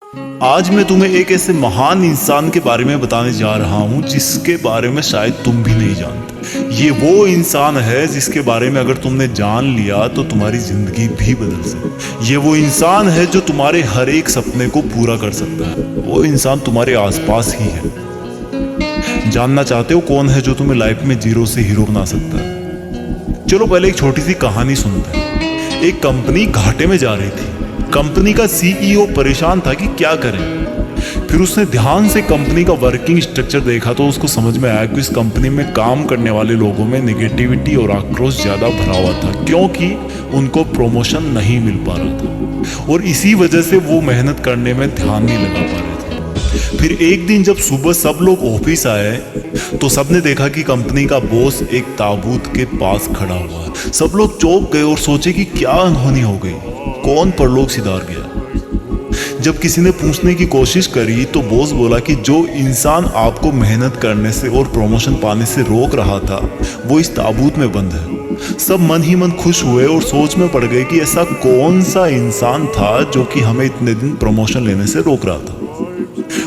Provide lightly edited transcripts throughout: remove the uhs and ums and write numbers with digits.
आज मैं तुम्हें एक ऐसे महान इंसान के बारे में बताने जा रहा हूं जिसके बारे में शायद तुम भी नहीं जानते। ये वो इंसान है जिसके बारे में अगर तुमने जान लिया तो तुम्हारी जिंदगी भी बदल सकती। ये वो इंसान है जो तुम्हारे हर एक सपने को पूरा कर सकता है। वो इंसान तुम्हारे आसपास ही है। जानना चाहते हो कौन है जो तुम्हें लाइफ में जीरो से हीरो बना सकता है? चलो पहले एक छोटी सी कहानी सुनते हैं। एक कंपनी घाटे में जा रही थी। कंपनी का सीईओ परेशान था कि क्या करें। फिर उसने ध्यान से कंपनी का वर्किंग स्ट्रक्चर देखा तो उसको समझ में आया कि इस कंपनी में काम करने वाले लोगों में नेगेटिविटी और आक्रोश ज्यादा भरा हुआ था, क्योंकि उनको प्रमोशन नहीं मिल पा रहा था और इसी वजह से वो मेहनत करने में ध्यान नहीं लगा पा रहे थे। फिर एक दिन जब सुबह सब लोग ऑफिस आए तो सबने देखा कि कंपनी का बॉस एक ताबूत के पास खड़ा हुआ है। सब लोग चौंक गए और सोचे कि क्या अनहोनी हो गई, कौन परलोक सिधार गया। जब किसी ने पूछने की कोशिश करी तो बॉस बोला कि जो इंसान आपको मेहनत करने से और प्रमोशन पाने से रोक रहा था वो इस ताबूत में बंद है। सब मन ही मन खुश हुए और सोच में पड़ गए कि ऐसा कौन सा इंसान था जो कि हमें इतने दिन प्रमोशन लेने से रोक रहा था।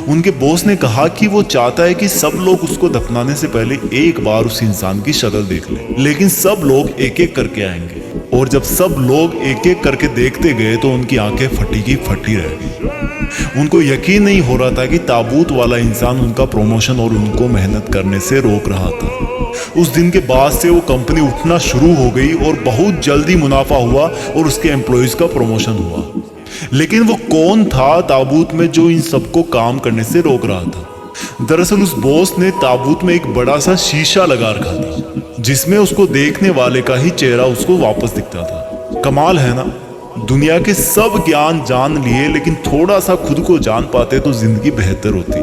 उनके बॉस ने कहा कि वो चाहता है कि सब लोग उसको दफनाने से पहले एक बार उस इंसान की शक्ल देख लें। लेकिन सब लोग एक एक करके आएंगे और जब सब लोग एक एक करके देखते गए तो उनकी आंखें फटी की फटी रह गई। उनको यकीन नहीं हो रहा था कि ताबूत वाला इंसान उनका प्रमोशन और उनको मेहनत करने से रोक रहा था। उस दिन के बाद से वो कंपनी उठना शुरू हो गई और बहुत जल्दी मुनाफा हुआ और उसके एम्प्लॉयज का प्रमोशन हुआ। लेकिन वो कौन था ताबूत में जो इन सबको काम करने से रोक रहा था? दरअसल उस बॉस ने ताबूत में एक बड़ा सा शीशा लगा रखा था जिसमें उसको देखने वाले का ही चेहरा उसको वापस दिखता था। कमाल है ना, दुनिया के सब ज्ञान जान लिए लेकिन थोड़ा सा खुद को जान पाते तो जिंदगी बेहतर होती।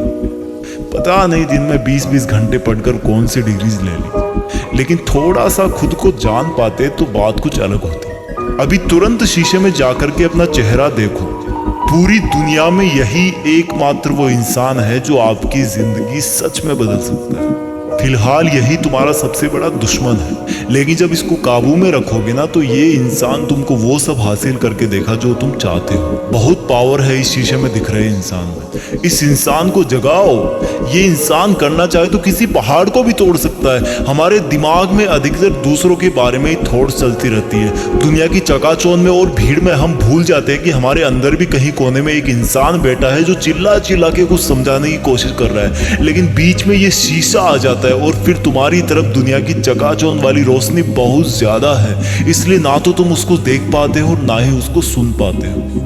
पता नहीं दिन में 20-20 घंटे पढ़कर कौन सी डिग्रीज ले ली, लेकिन थोड़ा सा खुद को जान पाते तो बात कुछ अलग होती। अभी तुरंत शीशे में जाकर के अपना चेहरा देखो। पूरी दुनिया में यही एकमात्र वो इंसान है जो आपकी जिंदगी सच में बदल सकता है। फिलहाल यही तुम्हारा सबसे बड़ा दुश्मन है, लेकिन जब इसको काबू में रखोगे ना तो ये इंसान तुमको वो सब हासिल करके देखा जो तुम चाहते हो। बहुत पावर है इस शीशे में दिख रहे इंसान में। इस इंसान को जगाओ। ये इंसान करना चाहे तो किसी पहाड़ को भी तोड़ सकता है। हमारे दिमाग में अधिकतर दूसरों के बारे में ही थॉट्स चलती रहती है। दुनिया की चकाचौंध में और भीड़ में हम भूल जाते हैं कि हमारे अंदर भी कहीं कोने में एक इंसान बैठा है जो चिल्ला चिल्ला के कुछ समझाने की कोशिश कर रहा है, लेकिन बीच में ये शीशा आ जाता है और फिर तुम्हारी तरफ दुनिया की चकाचौंध वाली रोशनी बहुत ज्यादा है, इसलिए ना तो तुम उसको देख पाते हो ना ही उसको सुन पाते हो।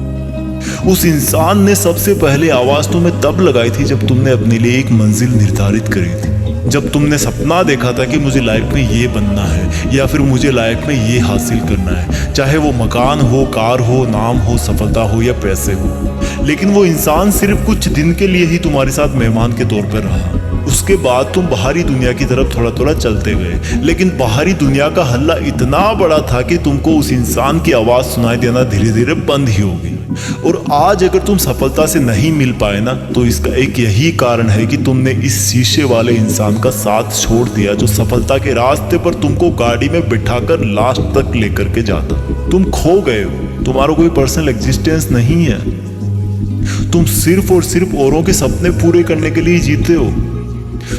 उस इंसान ने सबसे पहले आवाज तुम्हें तब लगाई थी जब तुमने अपने लिए एक मंजिल निर्धारित करी थी। जब तुमने सपना देखा था कि मुझे लाइफ में ये बनना है या फिर मुझे लाइफ में ये हासिल करना है, चाहे वो मकान हो, कार हो, नाम हो, सफलता हो या पैसे हो। लेकिन वो इंसान सिर्फ कुछ दिन के लिए ही तुम्हारे साथ मेहमान के तौर पर रहा। उसके बाद तुम बाहरी दुनिया की तरफ थोड़ा थोड़ा चलते गए, लेकिन बाहरी दुनिया का हल्ला इतना बड़ा था कि तुमको उस इंसान की आवाज सुनाई देना धीरे धीरे बंद ही हो गई। और आज अगर तुम सफलता से नहीं मिल पाए ना तो इसका एक यही कारण है कि तुमने इस शीशे वाले इंसान का साथ छोड़ दिया जो सफलता के रास्ते पर तुमको गाड़ी में बिठाकर लास्ट तक लेकर के जाता। तुम खो गए हो। तुम्हारा कोई पर्सनल एग्जिस्टेंस नहीं है। तुम सिर्फ और सिर्फ औरों के सपने पूरे करने के लिए जीते हो।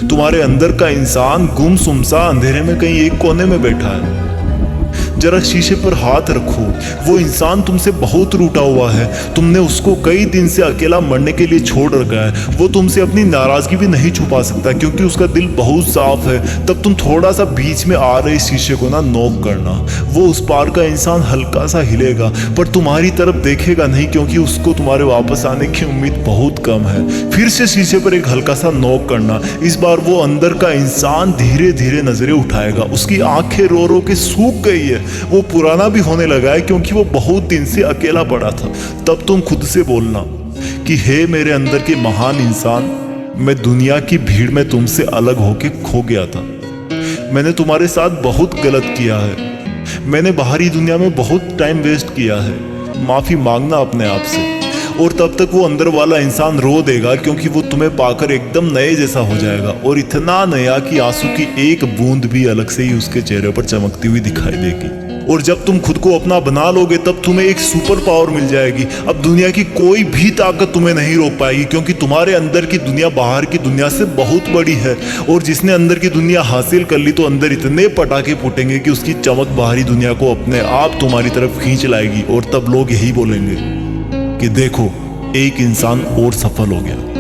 तुम्हारे अंदर का इंसान गुमसुम सा अंधेरे में कहीं एक कोने में बैठा है। जरा शीशे पर हाथ रखो। वो इंसान तुमसे बहुत रूठा हुआ है। तुमने उसको कई दिन से अकेला मरने के लिए छोड़ रखा है। वो तुमसे अपनी नाराजगी भी नहीं छुपा सकता क्योंकि उसका दिल बहुत साफ है। तब तुम थोड़ा सा बीच में आ रहे शीशे को ना नोक करना। वो उस पार का इंसान हल्का सा हिलेगा पर तुम्हारी तरफ देखेगा नहीं क्योंकि उसको तुम्हारे वापस आने की उम्मीद बहुत कम है। फिर से शीशे पर एक हल्का सा नोक करना। इस बार वो अंदर का इंसान धीरे धीरे नजरें उठाएगा। उसकी आंखें रो रो के सूख गई है। वो पुराना भी होने लगा है क्योंकि वो बहुत दिन से अकेला पड़ा था। तब तुम खुद से बोलना कि हे मेरे अंदर के महान इंसान, मैं दुनिया की भीड़ में तुमसे अलग होके खो गया था। मैंने तुम्हारे साथ बहुत गलत किया है। मैंने बाहरी दुनिया में बहुत टाइम वेस्ट किया है। माफी मांगना अपने आप से। और तब तक वो अंदर वाला इंसान रो देगा क्योंकि वो तुम्हें पाकर एकदम नए जैसा हो जाएगा और इतना नया कि आंसू की एक बूंद भी अलग से ही उसके चेहरे पर चमकती हुई दिखाई देगी। और जब तुम खुद को अपना बना लोगे तब तुम्हें एक सुपर पावर मिल जाएगी। अब दुनिया की कोई भी ताकत तुम्हें नहीं रोक पाएगी, क्योंकि तुम्हारे अंदर की दुनिया बाहर की दुनिया से बहुत बड़ी है। और जिसने अंदर की दुनिया हासिल कर ली तो अंदर इतने पटाखे फूटेंगे कि उसकी चमक बाहरी दुनिया को अपने आप तुम्हारी तरफ खींच लाएगी। और तब लोग यही बोलेंगे कि देखो, एक इंसान और सफल हो गया।